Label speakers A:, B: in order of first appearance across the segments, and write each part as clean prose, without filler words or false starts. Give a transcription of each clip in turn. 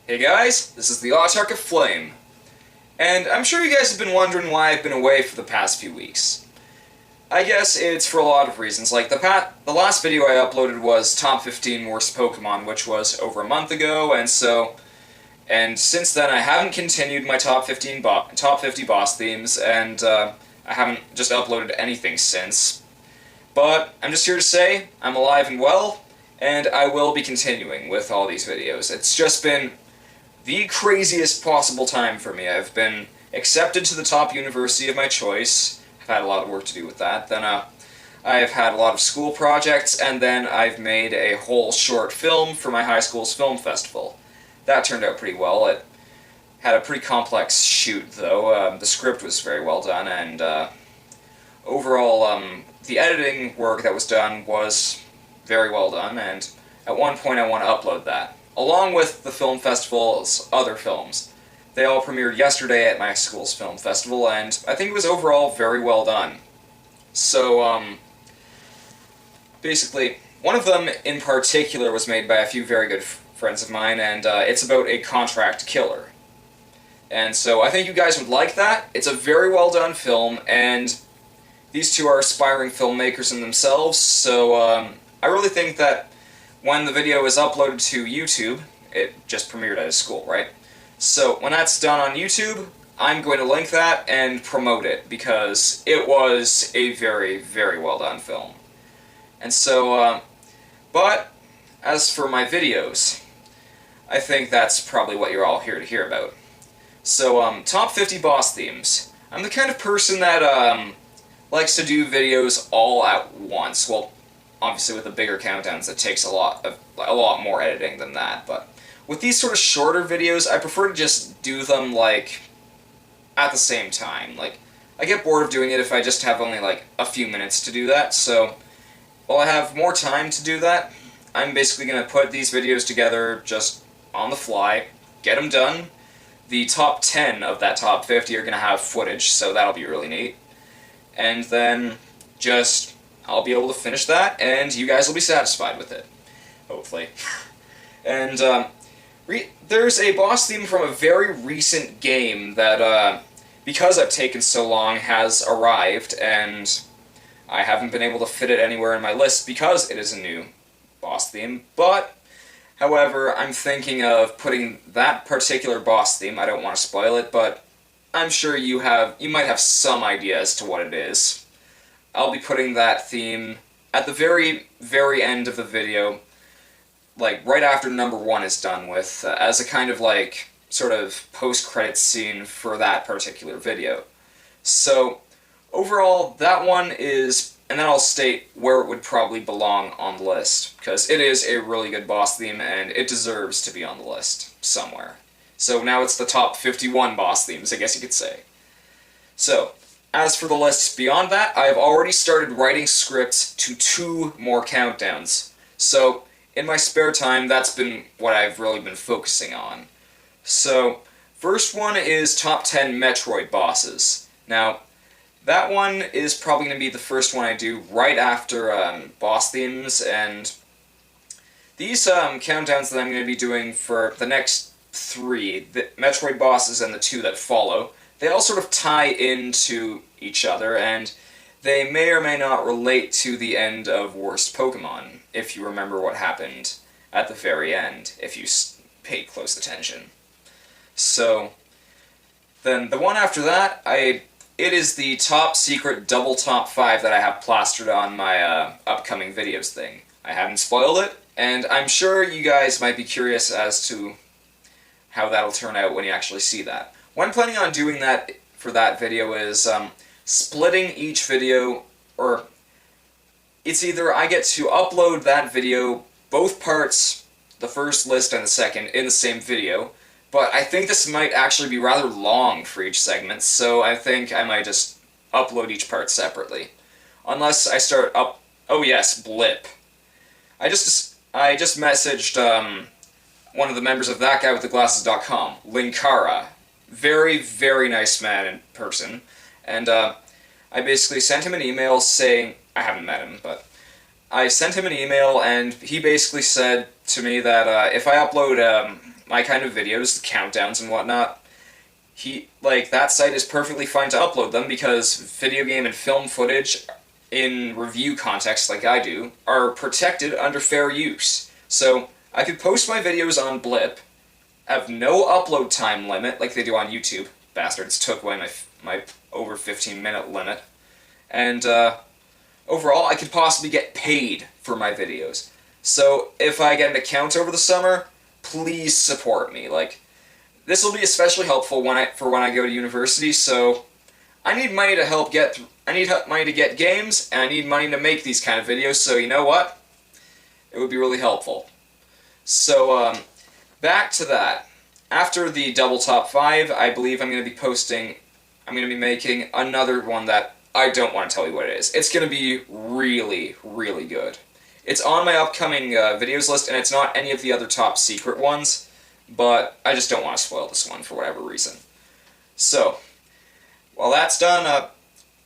A: Hey guys, this is the Autarch of Flame, and I'm sure you guys have been wondering why I've been away for the past few weeks. I guess it's for a lot of reasons, like the last video I uploaded was Top 15 Worst Pokemon, which was over a month ago, and since then I haven't continued my top 50 boss themes, and I haven't just uploaded anything since. But I'm just here to say, I'm alive and well, and I will be continuing with all these videos. It's just been the craziest possible time for me. I've been accepted to the top university of my choice. I've had a lot of work to do with that. Then I've had a lot of school projects, and then I've made a whole short film for my high school's film festival. That turned out pretty well. It had a pretty complex shoot, though. The script was very well done, and overall, the editing work that was done was very well done, and at one point I want to upload that, along with the film festival's other films. They all premiered yesterday at my school's film festival, and I think it was overall very well done. So, basically, one of them in particular was made by a few very good friends of mine, and it's about a contract killer. And so I think you guys would like that. It's a very well done film, and these two are aspiring filmmakers in themselves, so I really think that when the video is uploaded to YouTube, it just premiered at a school, right? So when that's done on YouTube, I'm going to link that and promote it, because it was a very, very well done film. And so, but as for my videos, I think that's probably what you're all here to hear about. So, top 50 boss themes. I'm the kind of person that, likes to do videos all at once. Well, obviously with the bigger countdowns, it takes a lot more editing than that, but with these sort of shorter videos, I prefer to just do them, like, at the same time. Like, I get bored of doing it if I just have only, like, a few minutes to do that, so while I have more time to do that, I'm basically going to put these videos together just on the fly, get them done. The top 10 of that top 50 are going to have footage, so that'll be really neat. And then I'll be able to finish that, and you guys will be satisfied with it. Hopefully. And, there's a boss theme from a very recent game that, because I've taken so long, has arrived, and I haven't been able to fit it anywhere in my list because it is a new boss theme, but however, I'm thinking of putting that particular boss theme. I don't want to spoil it, but I'm sure you might have some idea as to what it is. I'll be putting that theme at the very, very end of the video, like right after number 1 is done with, as a kind of like, sort of post-credits scene for that particular video. So, overall, that one is, and then I'll state where it would probably belong on the list, because it is a really good boss theme, and it deserves to be on the list somewhere. So now it's the top 51 boss themes, I guess you could say. So, as for the lists beyond that, I have already started writing scripts to 2 more countdowns. So, in my spare time, that's been what I've really been focusing on. So, first one is top 10 Metroid bosses. Now, that one is probably going to be the first one I do right after boss themes, and these countdowns that I'm going to be doing for the next 3, the Metroid bosses and the 2 that follow, they all sort of tie into each other, and they may or may not relate to the end of Worst Pokemon, if you remember what happened at the very end, if you paid close attention. So, then the one after that, it is the top secret double top 5 that I have plastered on my upcoming videos thing. I haven't spoiled it, and I'm sure you guys might be curious as to how that'll turn out when you actually see that. What I'm planning on doing that for that video is splitting each video, or it's either I get to upload that video, both parts, the first list and the second, in the same video, but I think this might actually be rather long for each segment, so I think I might just upload each part separately. Unless I start up... Oh yes, Blip. I just messaged one of the members of ThatGuyWithTheGlasses.com, Linkara. Very, very nice man in person. And I basically sent him an email saying... I haven't met him, but I sent him an email, and he basically said to me that if I upload my kind of videos, countdowns and whatnot, that site is perfectly fine to upload them because video game and film footage in review context like I do are protected under fair use. So I could post my videos on Blip, have no upload time limit like they do on YouTube. Bastards took away my over 15-minute limit. And overall, I could possibly get paid for my videos. So if I get an account over the summer, please support me. This will be especially helpful when I go to university. So I need money to help get. I need money to get games, and I need money to make these kind of videos. So you know what? It would be really helpful. So back to that. After the double top 5, I believe I'm going to be posting. I'm going to be making another one that I don't want to tell you what it is. It's going to be really, really good. It's on my upcoming videos list, and it's not any of the other top secret ones, but I just don't want to spoil this one for whatever reason. So, while that's done,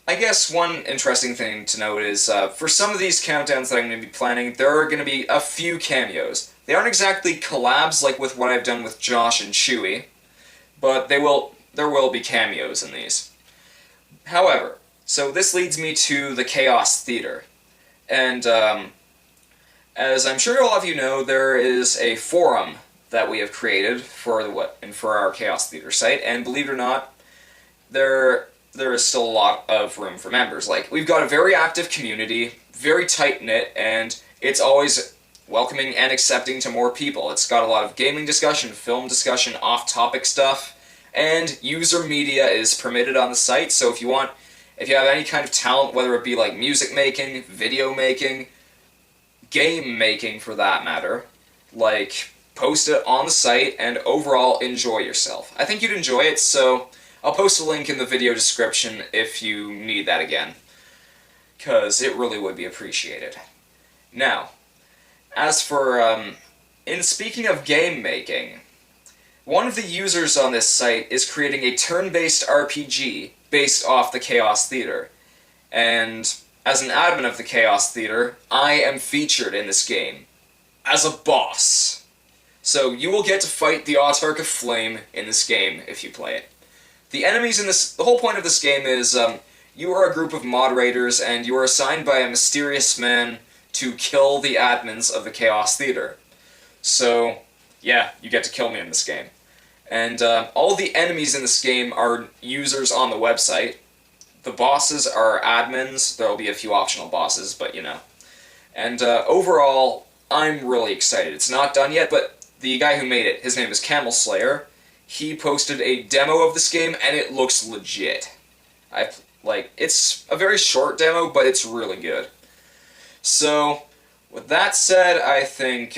A: I guess one interesting thing to note is, for some of these countdowns that I'm going to be planning, there are going to be a few cameos. They aren't exactly collabs like with what I've done with Josh and Chewy, but there will be cameos in these. However, so this leads me to the Chaos Theater. And as I'm sure all of you know, there is a forum that we have created for our Chaos Theater site, and believe it or not, there is still a lot of room for members. We've got a very active community, very tight-knit, and it's always welcoming and accepting to more people. It's got a lot of gaming discussion, film discussion, off-topic stuff, and user media is permitted on the site, so if you have any kind of talent, whether it be music making, video making, game making for that matter, post it on the site and overall enjoy yourself. I think you'd enjoy it, so I'll post a link in the video description if you need that again, because it really would be appreciated. Now, as for, in speaking of game making, one of the users on this site is creating a turn-based RPG based off the Chaos Theater, and as an admin of the Chaos Theater, I am featured in this game as a boss. So you will get to fight the Autarch of Flame in this game if you play it. The enemies in the whole point of this game is, you are a group of moderators, and you are assigned by a mysterious man to kill the admins of the Chaos Theater. So, yeah, you get to kill me in this game. And all the enemies in this game are users on the website. The bosses are admins. There will be a few optional bosses, but you know. And overall, I'm really excited. It's not done yet, but the guy who made it, his name is Camel Slayer, he posted a demo of this game, and it looks legit. It's a very short demo, but it's really good. So, with that said, I think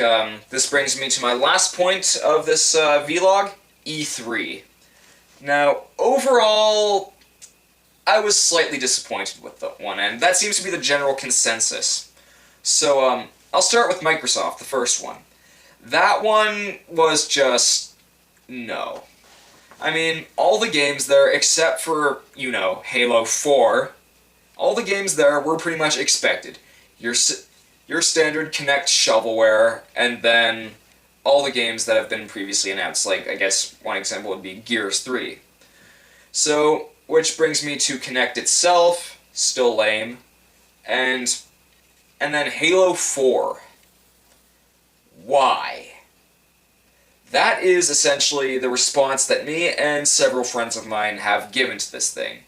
A: this brings me to my last point of this vlog, E3. Now, overall, I was slightly disappointed with that one, and that seems to be the general consensus. So, I'll start with Microsoft, the first one. That one was just no. I mean, all the games there, except for, you know, Halo 4, all the games there were pretty much expected. Your standard Kinect shovelware, and then all the games that have been previously announced, I guess one example would be Gears 3. So, which brings me to Kinect itself, still lame, and then Halo 4. Why? That is essentially the response that me and several friends of mine have given to this thing.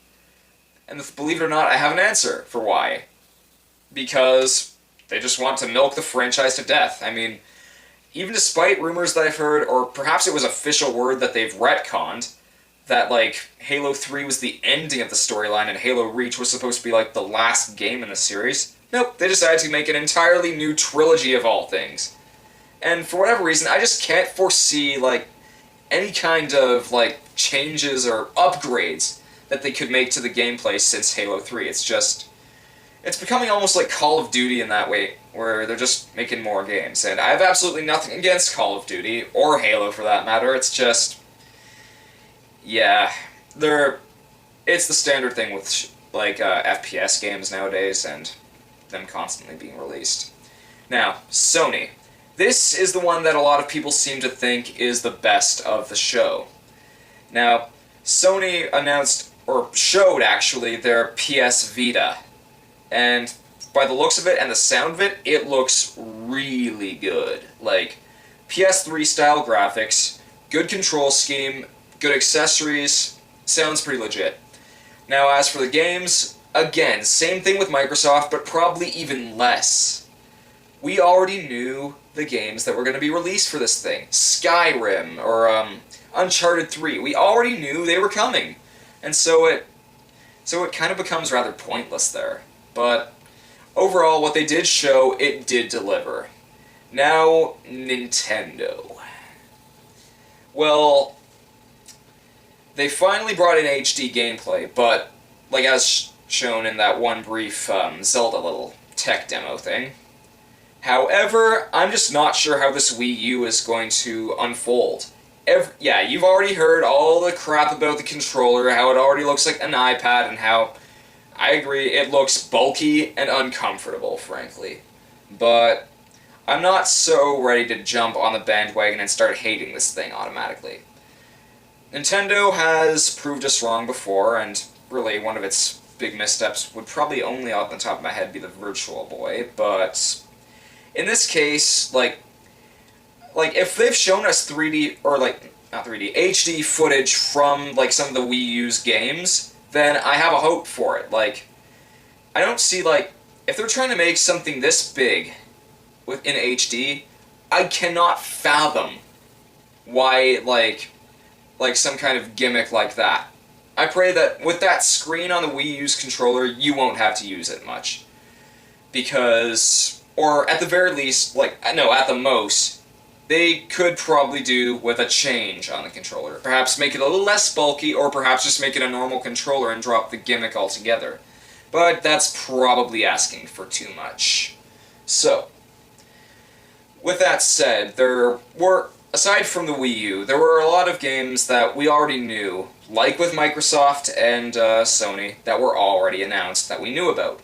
A: And believe it or not, I have an answer for why. Because they just want to milk the franchise to death. I mean, even despite rumors that I've heard, or perhaps it was official word that they've retconned, that, Halo 3 was the ending of the storyline and Halo Reach was supposed to be, the last game in the series. Nope, they decided to make an entirely new trilogy of all things. And for whatever reason, I just can't foresee, any kind of, changes or upgrades that they could make to the gameplay since Halo 3. It's becoming almost like Call of Duty in that way, where they're just making more games. And I have absolutely nothing against Call of Duty, or Halo for that matter, it's just... yeah, it's the standard thing with, FPS games nowadays, and them constantly being released. Now, Sony. This is the one that a lot of people seem to think is the best of the show. Now, Sony announced, or showed actually, their PS Vita. And by the looks of it and the sound of it, it looks really good. Like, PS3 style graphics, good control scheme, good accessories, sounds pretty legit. Now, as for the games, again, same thing with Microsoft, but probably even less. We already knew the games that were going to be released for this thing. Skyrim, or Uncharted 3. We already knew they were coming. And so it kind of becomes rather pointless there. But overall, what they did show, it did deliver. Now, Nintendo. Well, they finally brought in HD gameplay, but, like as shown in that one brief Zelda little tech demo thing. However, I'm just not sure how this Wii U is going to unfold. Yeah, you've already heard all the crap about the controller, how it already looks like an iPad, and how, I agree, it looks bulky and uncomfortable, frankly. But I'm not so ready to jump on the bandwagon and start hating this thing automatically. Nintendo has proved us wrong before, and really one of its big missteps would probably only off the top of my head be the Virtual Boy, but in this case, like if they've shown us 3D, or not 3D, HD footage from, like, some of the Wii U's games, then I have a hope for it. Like, I don't see, like, if they're trying to make something this big in HD, I cannot fathom why, like some kind of gimmick like that. I pray that with that screen on the Wii U's controller, you won't have to use it much. Because, or at the very least, at the most, they could probably do with a change on the controller. Perhaps make it a little less bulky, or perhaps just make it a normal controller and drop the gimmick altogether. But that's probably asking for too much. So, with that said, there were, aside from the Wii U, there were a lot of games that we already knew, like with Microsoft and Sony, that were already announced that we knew about.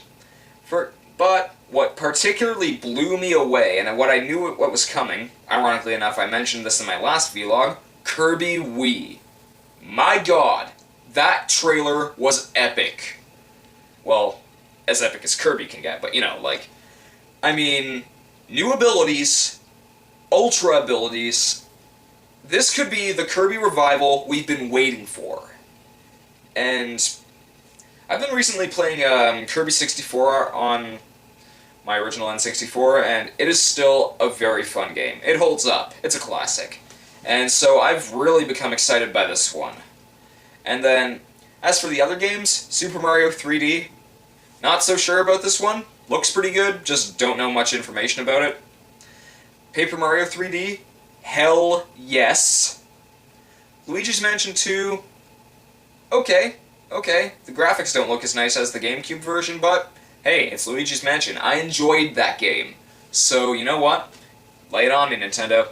A: But what particularly blew me away, and what I knew what was coming, ironically enough, I mentioned this in my last vlog, Kirby Wii. My god, that trailer was epic. Well, as epic as Kirby can get, but I mean, new abilities, ultra abilities. This could be the Kirby revival we've been waiting for. And I've been recently playing Kirby 64 on my original N64, and it is still a very fun game. It holds up. It's a classic. And so I've really become excited by this one. And then, as for the other games, Super Mario 3D, not so sure about this one. Looks pretty good, just don't know much information about it. Paper Mario 3D, hell yes. Luigi's Mansion 2, okay. The graphics don't look as nice as the GameCube version, but hey, it's Luigi's Mansion. I enjoyed that game. So, you know what? Lay it on me, Nintendo.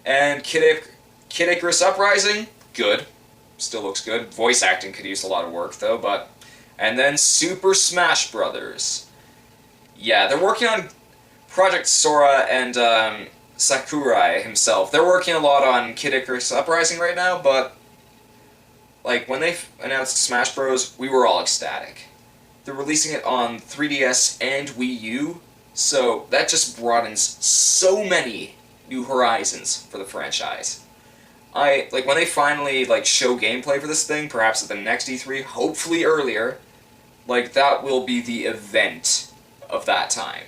A: And Kid Icarus Uprising, good. Still looks good. Voice acting could use a lot of work, though, but... And then Super Smash Brothers. Yeah, they're working on Project Sora and Sakurai himself. They're working a lot on Kid Icarus Uprising right now, but when they announced Smash Bros., we were all ecstatic. They're releasing it on 3DS and Wii U, so that just broadens so many new horizons for the franchise. When they finally, show gameplay for this thing, perhaps at the next E3, hopefully earlier, that will be the event of that time.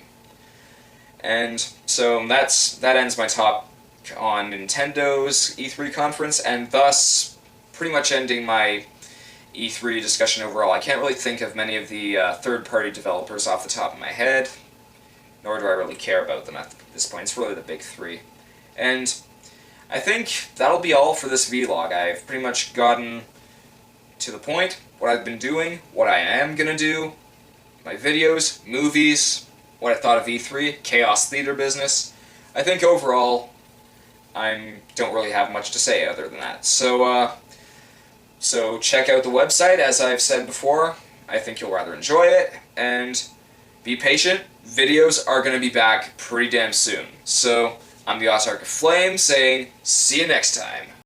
A: And so that ends my talk on Nintendo's E3 conference, and thus pretty much ending my E3 discussion overall. I can't really think of many of the third-party developers off the top of my head, nor do I really care about them at this point. It's really the big three. And I think that'll be all for this vlog. I've pretty much gotten to the point, what I've been doing, what I am gonna do, my videos, movies, what I thought of E3, Chaos Theater business. I think overall, I don't really have much to say other than that. So check out the website, as I've said before. I think you'll rather enjoy it, and be patient. Videos are going to be back pretty damn soon. So, I'm the Autarch of Flame saying, see you next time.